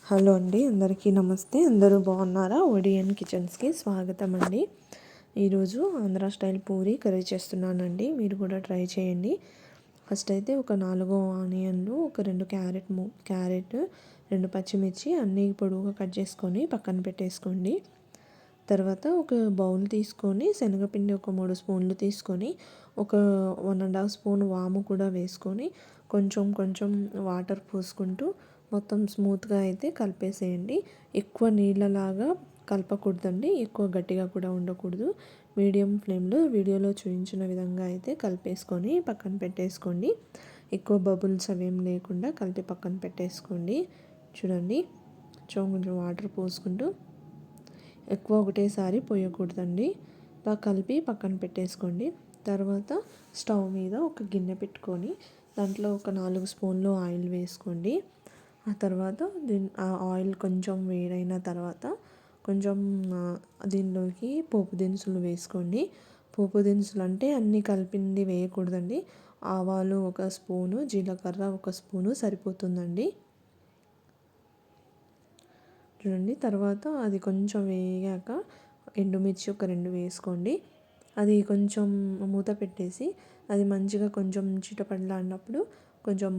Hello అండి, అందరికీ నమస్తే. అందరూ బాగున్నారా? ఒడియన్ కిచెన్స్కి స్వాగతం అండి. ఈరోజు ఆంధ్ర స్టైల్ పూరి కర్రీ చేస్తున్నానండి. మీరు కూడా ట్రై చేయండి. ఫస్ట్ అయితే ఒక 4 ఆనియన్లు, ఒక 2 క్యారెట్, 2 పచ్చిమిర్చి అన్నీ పొడవుగా కట్ చేసుకొని పక్కన పెట్టేసుకోండి. తర్వాత ఒక బౌల్ తీసుకొని శనగపిండి ఒక 3 స్పూన్లు తీసుకొని ఒక 1.5 స్పూన్ వాము కూడా వేసుకొని కొంచెం కొంచెం వాటర్ పోసుకుంటూ మొత్తం స్మూత్గా అయితే కలిపేసేయండి. ఎక్కువ నీళ్ళలాగా కలపకూడదండి, ఎక్కువ గట్టిగా కూడా ఉండకూడదు. మీడియం ఫ్లేమ్లో వీడియోలో చూపించిన విధంగా అయితే కలిపేసుకొని పక్కన పెట్టేసుకోండి. ఎక్కువ బబుల్స్ అవేం లేకుండా కలిపి పక్కన పెట్టేసుకోండి. చూడండి, కొంచెం వాటర్ పోసుకుంటూ, ఎక్కువ ఒకటేసారి పోయకూడదండి. ఇలా కలిపి పక్కన పెట్టేసుకోండి. తర్వాత స్టవ్ మీద ఒక గిన్నె పెట్టుకొని దాంట్లో ఒక 4 స్పూన్లు ఆయిల్ వేసుకోండి. ఆ తర్వాత ఆ ఆయిల్ కొంచెం వేడైన తర్వాత కొంచెం దీనిలోకి పోపు దినుసులు వేసుకోండి. పోపు దినుసులు అంటే అన్నీ కలిపింది వేయకూడదండి. ఆవాలు 1 స్పూను, జీలకర్ర 1 స్పూను సరిపోతుందండి. చూడండి, తర్వాత అది కొంచెం వేగాక ఎండుమిర్చి ఒక 2 వేసుకోండి. అది కొంచెం మూత పెట్టేసి అది మంచిగా కొంచెం చిటపటలాడినప్పుడు కొంచెం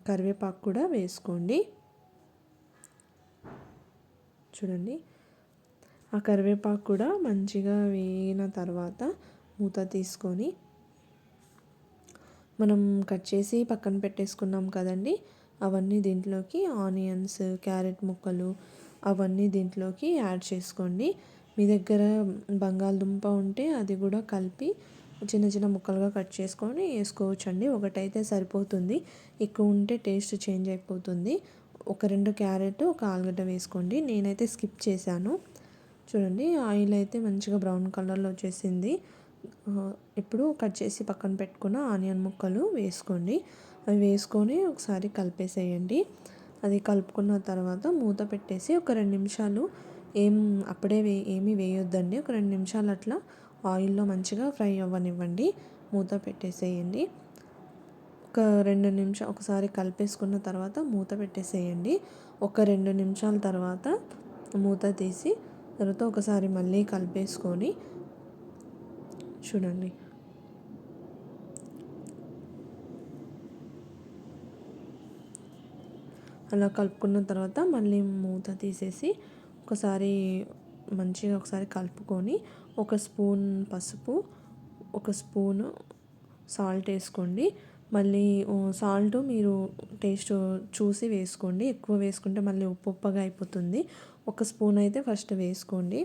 కరివేపాకు కూడా వేసుకోండి. చూడండి, ఆ కరివేపాకు కూడా మంచిగా వేగిన తర్వాత మూత తీసుకొని మనం కట్ చేసి పక్కన పెట్టేసుకున్నాం కదండి, అవన్నీ దీంట్లోకి ఆనియన్స్, క్యారెట్ ముక్కలు అవన్నీ దీంట్లోకి యాడ్ చేసుకోండి. మీ దగ్గర బంగాళదుంప ఉంటే అది కూడా కలిపి చిన్న చిన్న ముక్కలుగా కట్ చేసుకొని వేసుకోవచ్చండి. ఒకటైతే సరిపోతుంది, ఎక్కువ ఉంటే టేస్ట్ చేంజ్ అయిపోతుంది. ఒక 2 క్యారెట్, ఒక ఆలుగడ్డ వేసుకోండి. నేనైతే స్కిప్ చేశాను. చూడండి, ఆయిల్ అయితే మంచిగా బ్రౌన్ కలర్లో వచ్చేసింది. ఇప్పుడు కట్ చేసి పక్కన పెట్టుకున్న ఆనియన్ ముక్కలు వేసుకోండి. అవి వేసుకొని ఒకసారి కలిపేసేయండి. అది కలుపుకున్న తర్వాత మూత పెట్టేసి ఒక 2 నిమిషాలు అప్పుడే ఏమీ వేయొద్దండి. ఒక 2 నిమిషాలు అట్లా ఆయిల్లో మంచిగా ఫ్రై అవ్వనివ్వండి. మూత పెట్టేసేయండి. ఒక 2 నిమిషాలు ఒకసారి కలిపేసుకున్న తర్వాత మూత పెట్టేసేయండి. ఒక 2 నిమిషాల తర్వాత మూత తీసి తర్వాత ఒకసారి మళ్ళీ కలిపేసుకొని చూడండి, అలా కలుపుకున్న తర్వాత మళ్ళీ మూత తీసేసి ఒకసారి కలుపుకొని 1 స్పూన్ పసుపు, 1 స్పూను సాల్ట్ వేసుకోండి. మళ్ళీ సాల్ట్ మీరు టేస్ట్ చూసి వేసుకోండి. ఎక్కువ వేసుకుంటే మళ్ళీ ఉప్పుగా అయిపోతుంది. 1 స్పూన్ అయితే ఫస్ట్ వేసుకోండి.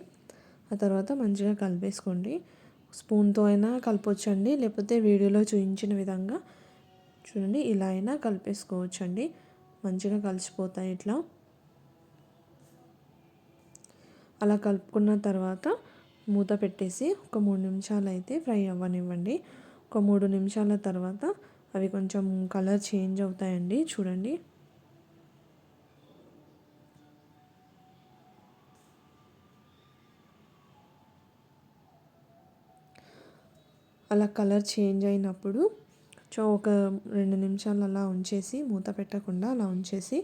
ఆ తర్వాత మంచిగా కలిపేసుకోండి. స్పూన్తో అయినా కలపొచ్చండి, లేకపోతే వీడియోలో చూపించిన విధంగా చూడండి ఇలా అయినా కలిపేసుకోవచ్చండి. మంచిగా కలిసిపోతాయి ఇట్లా. అలా కలుపుకున్న తర్వాత మూత పెట్టేసి ఒక 3 నిమిషాలు అయితే ఫ్రై అవ్వనివ్వండి. ఒక 3 నిమిషాల తర్వాత అవి కొంచెం కలర్ చేంజ్ అవుతాయండి. చూడండి, అలా కలర్ చేంజ్ అయినప్పుడు ఒక 2 నిమిషాలు అలా ఉంచేసి మూత పెట్టకుండా అలా ఉంచేసి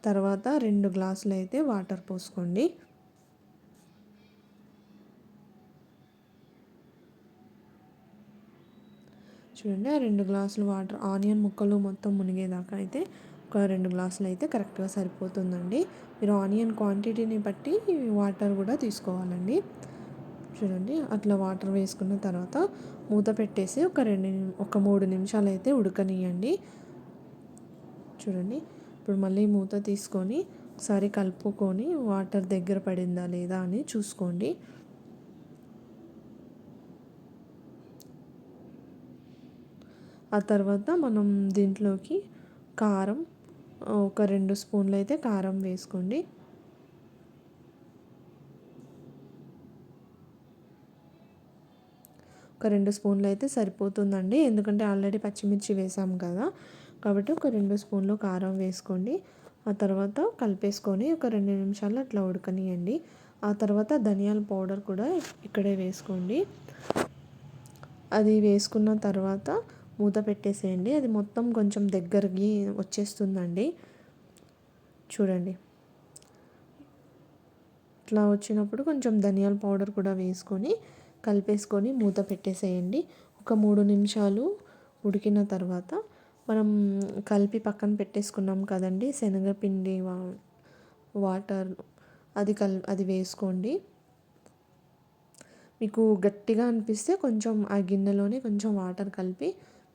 తర్వాత 2 గ్లాసులు అయితే వాటర్ పోసుకోండి. చూడండి, ఆ 2 గ్లాసులు వాటర్ ఆనియన్ ముక్కలు మొత్తం మునిగేదాకా అయితే ఒక 2 గ్లాసులు అయితే కరెక్ట్గా సరిపోతుందండి. మీరు ఆనియన్ క్వాంటిటీని బట్టి వాటర్ కూడా తీసుకోవాలండి. చూడండి, అట్లా వాటర్ వేసుకున్న తర్వాత మూత పెట్టేసి ఒక 3 నిమిషాలు అయితే ఉడకనియండి. చూడండి, ఇప్పుడు మళ్ళీ మూత తీసుకొని ఒకసారి కలుపుకొని వాటర్ దగ్గర పడిందా లేదా అని చూసుకోండి. ఆ తర్వాత మనం దీంట్లోకి కారం ఒక 2 స్పూన్లు అయితే కారం వేసుకోండి. ఒక 2 స్పూన్లు అయితే సరిపోతుందండి, ఎందుకంటే ఆల్రెడీ పచ్చిమిర్చి వేసాం కదా, కాబట్టి ఒక 2 స్పూన్లు కారం వేసుకోండి. ఆ తర్వాత కలిపేసుకొని ఒక 2 నిమిషాలు అట్లా ఉడకనియండి. ఆ తర్వాత ధనియాల పౌడర్ కూడా ఇక్కడే వేసుకోండి. అది వేసుకున్న తర్వాత మూత పెట్టేసేయండి. అది మొత్తం కొంచెం దగ్గరికి వచ్చేస్తుందండి. చూడండి, ఇట్లా వచ్చినప్పుడు కొంచెం ధనియాల పౌడర్ కూడా వేసుకొని కలిపేసుకొని మూత పెట్టేసేయండి. ఒక 3 నిమిషాలు ఉడికిన తర్వాత మనం కలిపి పక్కన పెట్టేసుకున్నాం కదండి శనగపిండి వాటర్, అది వేసుకోండి. మీకు గట్టిగా అనిపిస్తే కొంచెం ఆ గిన్నెలోనే కొంచెం వాటర్ కలిపి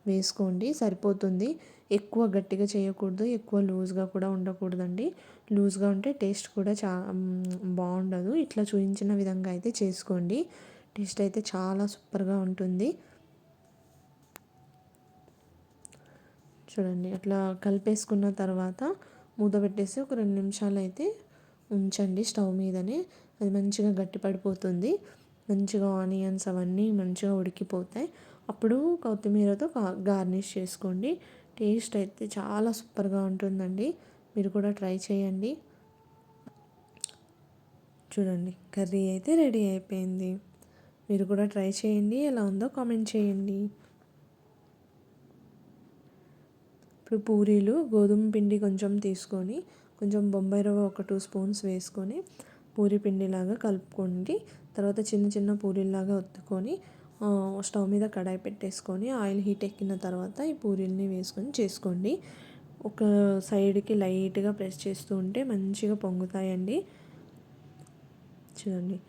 వేసుకోండి, సరిపోతుంది. ఎక్కువ గట్టిగా చేయకూడదు, ఎక్కువ లూజ్గా కూడా ఉండకూడదండి. లూజ్గా ఉంటే టేస్ట్ కూడా బాగుండదు. ఇట్లా చూపించిన విధంగా అయితే చేసుకోండి. టేస్ట్ అయితే చాలా సూపర్గా ఉంటుంది. చూడండి, అట్లా కలిపేసుకున్న తర్వాత మూత పెట్టేసి ఒక 2 నిమిషాలు అయితే ఉంచండి స్టవ్ మీదనే. అది మంచిగా గట్టి పడిపోతుంది. మంచిగా ఆనియన్స్ అవన్నీ మంచిగా ఉడికిపోతాయి. అప్పుడు కొత్తిమీరతో గార్నిష్ చేసుకోండి. టేస్ట్ అయితే చాలా సూపర్గా ఉంటుందండి. మీరు కూడా ట్రై చేయండి. చూడండి, కర్రీ అయితే రెడీ అయిపోయింది. మీరు కూడా ట్రై చేయండి. ఎలా ఉందో కామెంట్ చేయండి. ఇప్పుడు పూరీలు గోధుమ పిండి కొంచెం తీసుకొని కొంచెం బొంబాయి రవ్వ ఒక 2 స్పూన్స్ వేసుకొని పూరి పిండిలాగా కలుపుకోండి. తర్వాత చిన్న చిన్న పూరీలాగా ఒత్తుకొని స్టవ్ మీద కడాయి పెట్టేసుకొని ఆయిల్ హీట్ ఎక్కిన తర్వాత ఈ పూరీల్ని వేసుకొని చేసుకోండి. ఒక సైడ్కి లైట్గా ప్రెస్ చేస్తూ ఉంటే మంచిగా పొంగుతాయండి. చూడండి,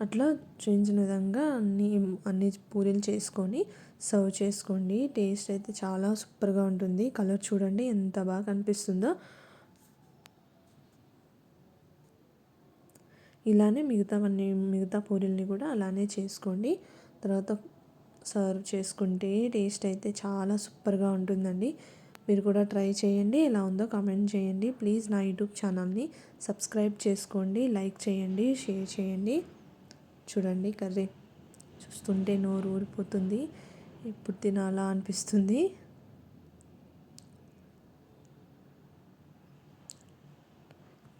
అట్లా చూపించిన విధంగా అన్ని పూరీలు చేసుకొని సర్వ్ చేసుకోండి. టేస్ట్ అయితే చాలా సూపర్గా ఉంటుంది. కలర్ చూడండి ఎంత బాగా కనిపిస్తుందో. ఇలానే మిగతా పూరీల్ని కూడా అలానే చేసుకోండి. తర్వాత సర్వ్ చేసుకుంటే టేస్ట్ అయితే చాలా సూపర్గా ఉంటుందండి. మీరు కూడా ట్రై చేయండి. ఎలా ఉందో కామెంట్ చేయండి. ప్లీజ్ నా యూట్యూబ్ ఛానల్ని సబ్స్క్రైబ్ చేసుకోండి, లైక్ చేయండి, షేర్ చేయండి. చూడండి, కర్రీ చూస్తుంటే నోరు ఊరిపోతుంది. ఇప్పుడు తినాలా అనిపిస్తుంది.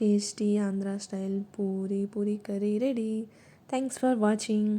Tasty Andhra style Puri curry ready. Thanks for watching.